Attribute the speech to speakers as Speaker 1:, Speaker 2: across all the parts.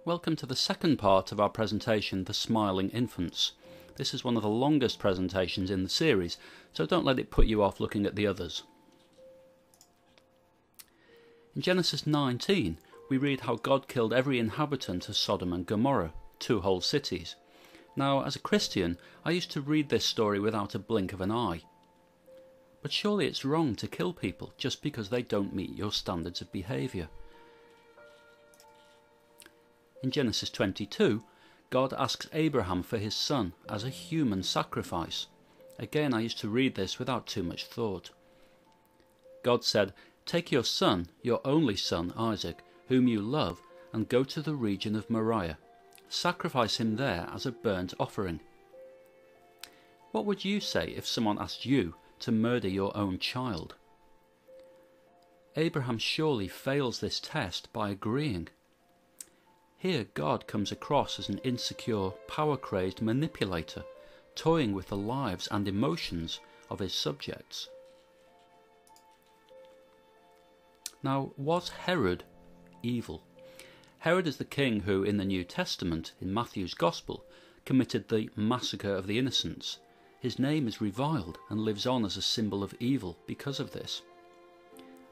Speaker 1: Welcome to the second part of our presentation, The Smiling Infants. This is one of the longest presentations in the series, so don't let it put you off looking at the others. In Genesis 19, we read how God killed every inhabitant of Sodom and Gomorrah, 2 whole cities. Now, as a Christian, I used to read this story without a blink of an eye. But surely it's wrong to kill people just because they don't meet your standards of behaviour. In Genesis 22, God asks Abraham for his son as a human sacrifice. Again, I used to read this without too much thought. God said, "Take your son, your only son Isaac, whom you love, and go to the region of Moriah. Sacrifice him there as a burnt offering." What would you say if someone asked you to murder your own child? Abraham surely fails this test by agreeing. Here God comes across as an insecure, power-crazed manipulator, toying with the lives and emotions of his subjects. Now, was Herod evil? Herod is the king who, in the New Testament, in Matthew's Gospel, committed the massacre of the innocents. His name is reviled and lives on as a symbol of evil because of this.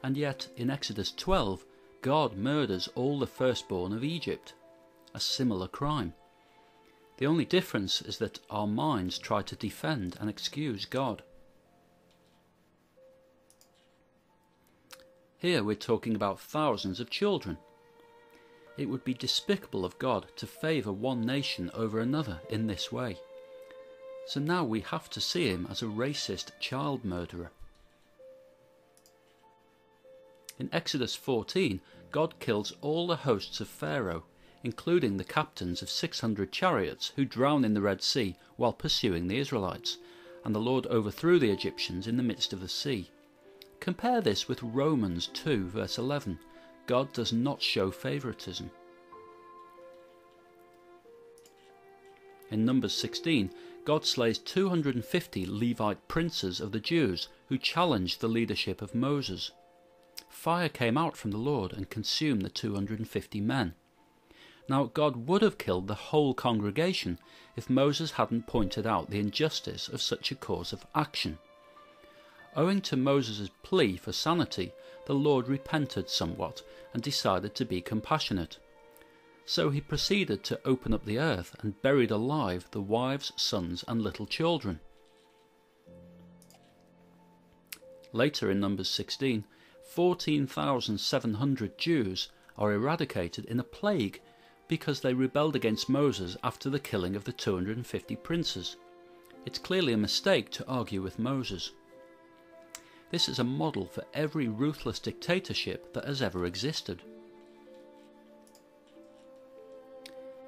Speaker 1: And yet, in Exodus 12, God murders all the firstborn of Egypt, a similar crime. The only difference is that our minds try to defend and excuse God. Here we're talking about thousands of children. It would be despicable of God to favour one nation over another in this way. So now we have to see him as a racist child murderer. In Exodus 14, God kills all the hosts of Pharaoh, including the captains of 600 chariots who drown in the Red Sea while pursuing the Israelites, and the Lord overthrew the Egyptians in the midst of the sea. Compare this with Romans 2 verse 11. God does not show favouritism. In Numbers 16, God slays 250 Levite princes of the Jews who challenged the leadership of Moses. Fire came out from the Lord and consumed the 250 men. Now, God would have killed the whole congregation if Moses hadn't pointed out the injustice of such a course of action. Owing to Moses' plea for sanity, the Lord repented somewhat and decided to be compassionate. So he proceeded to open up the earth and buried alive the wives, sons and little children. Later in Numbers 16, 14,700 Jews are eradicated in a plague because they rebelled against Moses after the killing of the 250 princes. It's clearly a mistake to argue with Moses. This is a model for every ruthless dictatorship that has ever existed.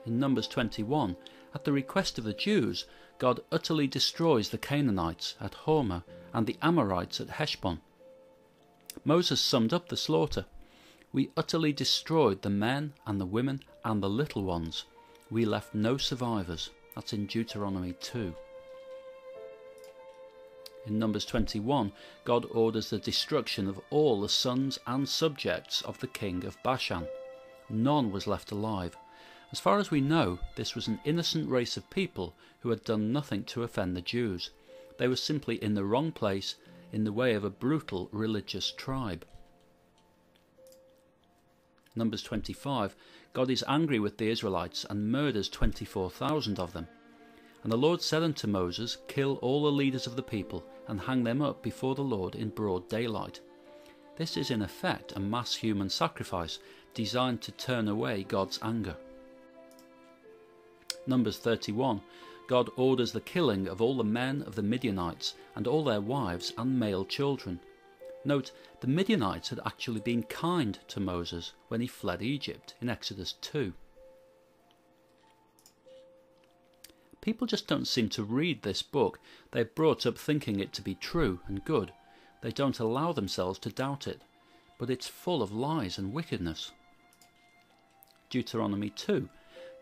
Speaker 1: In Numbers 21, at the request of the Jews, God utterly destroys the Canaanites at Hormah and the Amorites at Heshbon. Moses summed up the slaughter. "We utterly destroyed the men and the women and the little ones. We left no survivors." That's in Deuteronomy 2. In Numbers 21, God orders the destruction of all the sons and subjects of the king of Bashan. None was left alive. As far as we know, this was an innocent race of people who had done nothing to offend the Jews. They were simply in the wrong place, in the way of a brutal religious tribe. Numbers 25, God is angry with the Israelites and murders 24,000 of them. And the Lord said unto Moses, "Kill all the leaders of the people and hang them up before the Lord in broad daylight." This is in effect a mass human sacrifice designed to turn away God's anger. Numbers 31, God orders the killing of all the men of the Midianites and all their wives and male children. Note, the Midianites had actually been kind to Moses when he fled Egypt in Exodus 2. People just don't seem to read this book. They're brought up thinking it to be true and good. They don't allow themselves to doubt it, but it's full of lies and wickedness. Deuteronomy 2,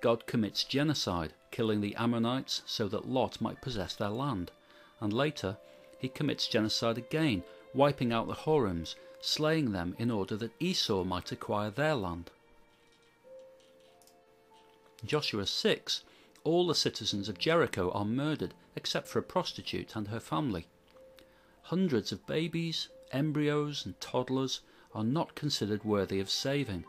Speaker 1: God commits genocide, killing the Ammonites so that Lot might possess their land, and later he commits genocide again, wiping out the Horims, slaying them in order that Esau might acquire their land. In Joshua 6, all the citizens of Jericho are murdered except for a prostitute and her family. Hundreds of babies, embryos and toddlers are not considered worthy of saving,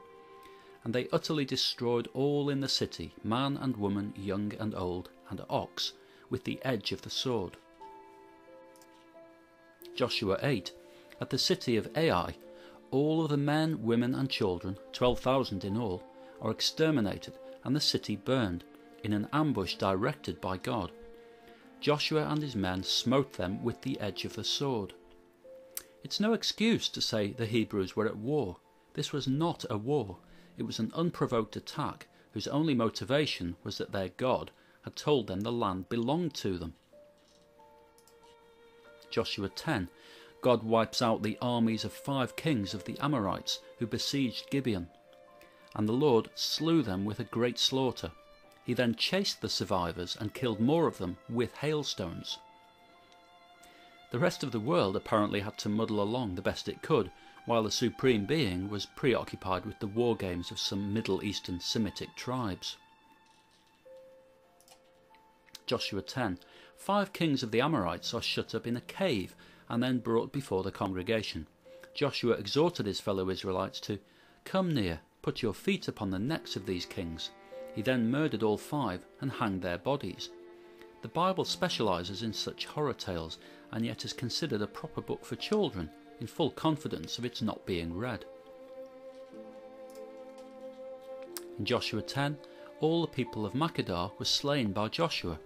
Speaker 1: and they utterly destroyed all in the city, man and woman, young and old, and ox, with the edge of the sword. Joshua 8, at the city of Ai, all of the men, women and children, 12,000 in all, are exterminated, and the city burned, in an ambush directed by God. Joshua and his men smote them with the edge of the sword. It's no excuse to say the Hebrews were at war. This was not a war. It was an unprovoked attack whose only motivation was that their God had told them the land belonged to them. Joshua 10. God wipes out the armies of 5 kings of the Amorites who besieged Gibeon, and the Lord slew them with a great slaughter. He then chased the survivors and killed more of them with hailstones. The rest of the world apparently had to muddle along the best it could, while the Supreme Being was preoccupied with the war games of some Middle Eastern Semitic tribes. Joshua 10. 5 kings of the Amorites are shut up in a cave and then brought before the congregation. Joshua exhorted his fellow Israelites to come near, put your feet upon the necks of these kings. He then murdered all 5 and hanged their bodies. The Bible specialises in such horror tales, and yet is considered a proper book for children, in full confidence of its not being read. In Joshua 10, all the people of Makkedah were slain by Joshua.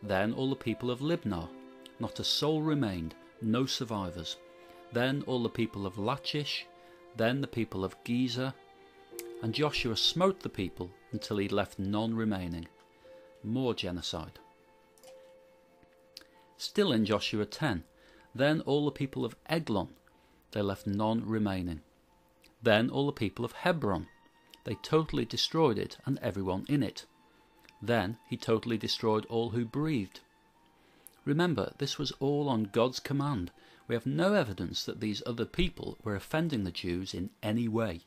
Speaker 1: Then all the people of Libnah, not a soul remained, no survivors. Then all the people of Lachish, then the people of Gezer, and Joshua smote the people until he left none remaining. More genocide. Still in Joshua 10, then all the people of Eglon, they left none remaining. Then all the people of Hebron, they totally destroyed it and everyone in it. Then he totally destroyed all who breathed. Remember, this was all on God's command. We have no evidence that these other people were offending the Jews in any way.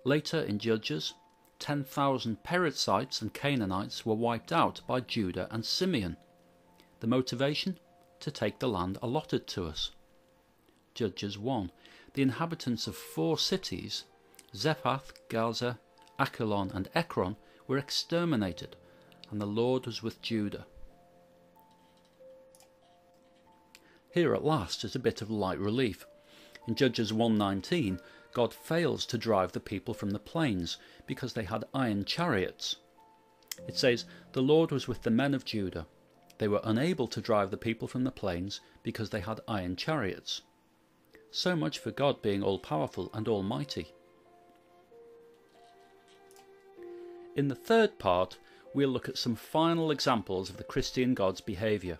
Speaker 1: Later in Judges, 10,000 Perizzites and Canaanites were wiped out by Judah and Simeon. The motivation? To take the land allotted to us. Judges 1. The inhabitants of 4 cities, Zephath, Gaza, Akelon and Ekron, were exterminated, and the Lord was with Judah. Here at last is a bit of light relief. In Judges 1:19, God fails to drive the people from the plains because they had iron chariots. It says, the Lord was with the men of Judah. They were unable to drive the people from the plains because they had iron chariots. So much for God being all-powerful and almighty. In the third part, we'll look at some final examples of the Christian God's behaviour.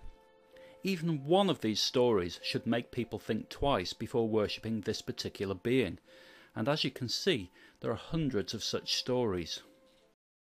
Speaker 1: Even one of these stories should make people think twice before worshipping this particular being, and as you can see, there are hundreds of such stories.